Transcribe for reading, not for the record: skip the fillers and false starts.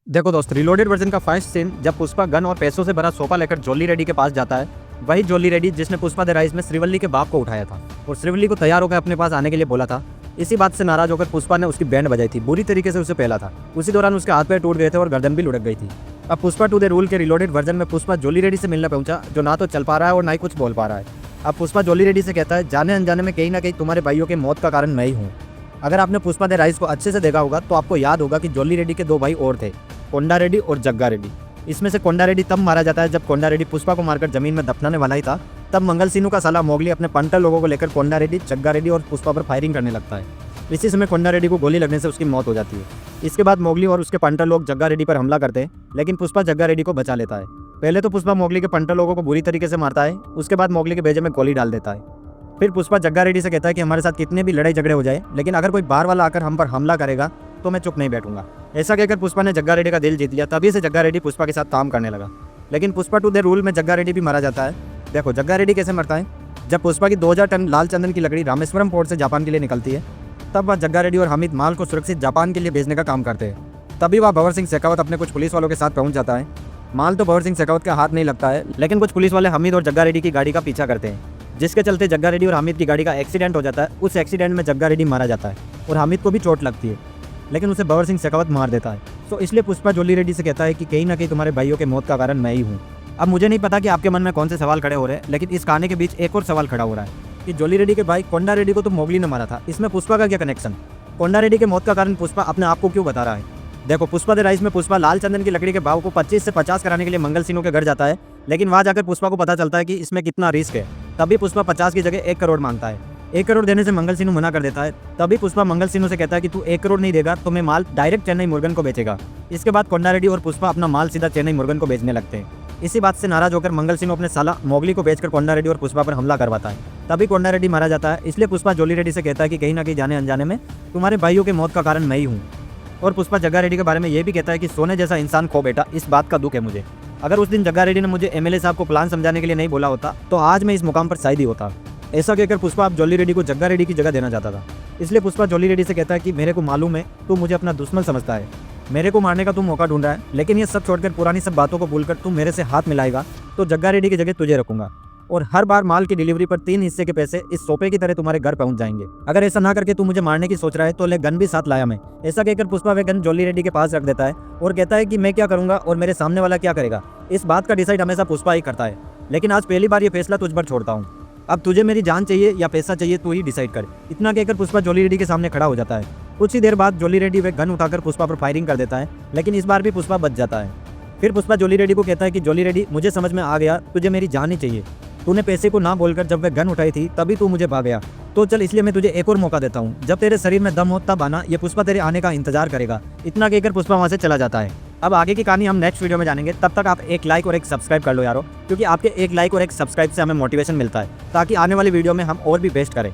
देखो दोस्त, reloaded version का फर्स्ट सीन जब पुष्पा गन और पैसों से भरा सोफा लेकर जॉली रेड्डी के पास जाता है। वही जॉली रेड्डी जिसने पुष्पा द राइज में श्रीवल्ली के बाप को उठाया था और श्रीवल्ली को तैयार होकर अपने पास आने के लिए बोला था। इसी बात से नाराज होकर पुष्पा ने उसकी बैंड बजाई थी, बुरी तरीके से उसे पहला था। उसी दौरान उसके हाथ पैर टूट गए थे और गर्दन भी लुढ़क गई थी। अब पुष्पा टू द रूल के रिलोडेड वर्जन में पुष्पा जॉली रेड्डी से मिलने पहुंचा, जो ना तो चल पा रहा है और ना ही कुछ बोल पा रहा है। अब पुष्पा जॉली रेड्डी से कहता है, जाने अनजाने में कहीं ना कहीं तुम्हारे भाइयों के मौत का कारण मैं ही हूँ। अगर आपने पुष्पा द राइज को अच्छे से देखा होगा तो आपको याद होगा कि जॉली रेड्डी के दो भाई और थे, कोंडा रेड्डी और जग्गा रेड्डी। इसमें से कोंडा रेड्डी तब मारा जाता है जब कोंडा रेड्डी पुष्पा को मारकर जमीन में दफनाने वाला ही था। तब मंगल सीनू का साला मोगली अपने पंटर लोगों को लेकर कोंडा रेड्डी, जग्गा रेड्डी और पुष्पा पर फायरिंग करने लगता है। इसी समय कोंडा रेड्डी को गोली लगने से उसकी मौत हो जाती है। इसके बाद मोगली और उसके पंटर लोग जग्गा रेड्डी पर हमला करते हैं, लेकिन पुष्पा जग्गा रेड्डी को बचा लेता है। पहले तो पुष्पा मोगली के पंटर लोगों को बुरी तरीके से मारता है, उसके बाद मोगली के भेजे में गोली डाल देता है। फिर पुष्पा जग्गा रेड्डी से कहता है कि हमारे साथ कितने भी लड़ाई झगड़े हो जाए, लेकिन अगर कोई बाहर वाला आकर हम पर हमला करेगा तो मैं चुप नहीं बैठूंगा। ऐसा कहकर पुष्पा ने जग्गा रेड्डी का दिल जीत लिया। तभी से जग्गा रेड्डी पुष्पा के साथ काम करने लगा। लेकिन पुष्पा टू द रूल में जग्गा रेड्डी भी मारा जाता है। देखो जग्गा रेड्डी कैसे मरता है। जब पुष्पा की 2000 टन लाल चंदन की लकड़ी रामेश्वरम पोर्ट से जापान के लिए निकलती है, तब वह जग्गा रेड्डी और हामिद माल को सुरक्षित जापान के लिए भेजने का काम करते हैं। तभी वह भंवर सिंह शेखावत अपने कुछ पुलिस वालों के साथ पहुंच जाता है। माल तो भंवर सिंह शेखावत का हाथ नहीं लगता है, लेकिन कुछ पुलिस वाले हामिद और जग्गा रेड्डी की गाड़ी का पीछा करते हैं, जिसके चलते जग्गा रेड्डी और हामिद की गाड़ी का एक्सीडेंट हो जाता है। उस एक्सीडेंट में जग्गा रेड्डी मारा जाता है और हामिद को भी चोट लगती है, लेकिन उसे भंवर सिंह शेखावत मार देता है। तो इसलिए पुष्पा जॉली रेड्डी से कहता है कि कहीं ना कहीं तुम्हारे भाइयों के मौत का कारण मैं ही हूँ। अब मुझे नहीं पता कि आपके मन में कौन से सवाल खड़े हो रहे हैं, लेकिन इस कहानी के बीच एक और सवाल खड़ा हो रहा है कि जॉली रेड्डी के भाई कोंडा रेड्डी को तो मोगली ने मारा था, इसमें पुष्पा का क्या कनेक्शन? कोंडा रेड्डी के मौत का कारण पुष्पा अपने आप को क्यों बता रहा है? देखो, पुष्पा द राइज में पुष्पा लाल चंदन की लकड़ी के भाव को 25 से 50 कराने के लिए मंगल सीनू के घर जाता है, लेकिन वहां जाकर पुष्पा को पता चलता है कि इसमें कितना रिस्क है। तभी पुष्पा 50 की जगह 1 करोड़ मांगता है। 1 करोड़ देने से मंगल सीनू मना कर देता है। तभी पुष्पा मंगल सीनू से कहता है कि तू 1 करोड़ नहीं देगा तो मैं माल डायरेक्ट चेन्नई मुर्गन को बेचेगा। इसके बाद कोंडा रेड्डी और पुष्पा अपना माल सीधा चेन्नई मुर्गन को बेचने लगते हैं। इसी बात से नाराज होकर मंगल सीनू अपने साला मोगली को बेचकर कोंडा रेड्डी और पुष्पा पर हमला करवाता है। तभी कोंडा रेड्डी मारा जाता है। इसलिए पुष्पा जॉली रेड्डी से कहता है कि कहीं ना कहीं जाने अनजाने में तुम्हारे भाइयों के मौत का कारण मैं ही हूँ। और पुष्पा जग्गा रेड्डी के बारे में ये भी कहता है कि सोने जैसा इंसान खो बैठा, इस बात का दुख है मुझे। अगर उस दिन जग्गा रेड्डी ने मुझे एमएलए साहब को प्लान समझाने के लिए नहीं बोला होता तो आज मैं इस मुकाम पर शायद ही होता। ऐसा कहकर पुष्पा अब जॉली रेड्डी को जग्गा रेड्डी की जगह देना चाहता था। इसलिए पुष्पा जॉली रेड्डी से कहता है कि मेरे को मालूम है तू मुझे अपना दुश्मन समझता है, मेरे को मारने का तू मौका ढूंढ रहा है, लेकिन ये सब छोड़कर पुरानी सब बातों को भूलकर तू मेरे से हाथ मिलाएगा तो जग्गा रेड्डी की जगह तुझे रखूंगा और हर बार माल की डिलीवरी पर 3 हिस्से के पैसे इस सोपे की तरह तुम्हारे घर पहुंच जाएंगे। अगर ऐसा ना करके तू मुझे मारने की सोच रहा है तो ले गन भी साथ लाया मैं। ऐसा कहकर पुष्पा वे गन जॉली रेड्डी के पास रख देता है और कहता है कि मैं क्या करूंगा और मेरे सामने वाला क्या करेगा, इस बात का डिसाइड हमेशा पुष्पा ही करता है। लेकिन आज पहली बार ये फैसला तुझ पर छोड़ता हूँ। अब तुझे मेरी जान चाहिए या पैसा चाहिए, तू ही डिसाइड कर। इतना कहकर पुष्पा जॉली रेड्डी के सामने खड़ा हो जाता है। कुछ ही देर बाद जॉली रेड्डी वे गन उठाकर पुष्पा पर फायरिंग कर देता है, लेकिन इस बार भी पुष्पा बच जाता है। फिर पुष्पा जॉली रेड्डी को कहता है कि जॉली रेड्डी, मुझे समझ में आ गया तुझे मेरी जान ही चाहिए। तूने पैसे को ना बोलकर जब वह गन उठाई थी तभी तू मुझे भाग गया, तो चल इसलिए मैं तुझे एक और मौका देता हूँ। जब तेरे शरीर में दम हो तब आना, ये पुष्पा तेरे आने का इंतजार करेगा। इतना कहकर पुष्पा वहाँ से चला जाता है। अब आगे की कहानी हम नेक्स्ट वीडियो में जानेंगे। तब तक आप एक लाइक और एक सब्सक्राइब कर लो यारो, क्योंकि आपके एक लाइक और एक सब्सक्राइब से हमें मोटिवेशन मिलता है ताकि आने वाली वीडियो में हम और भी बेस्ट करें।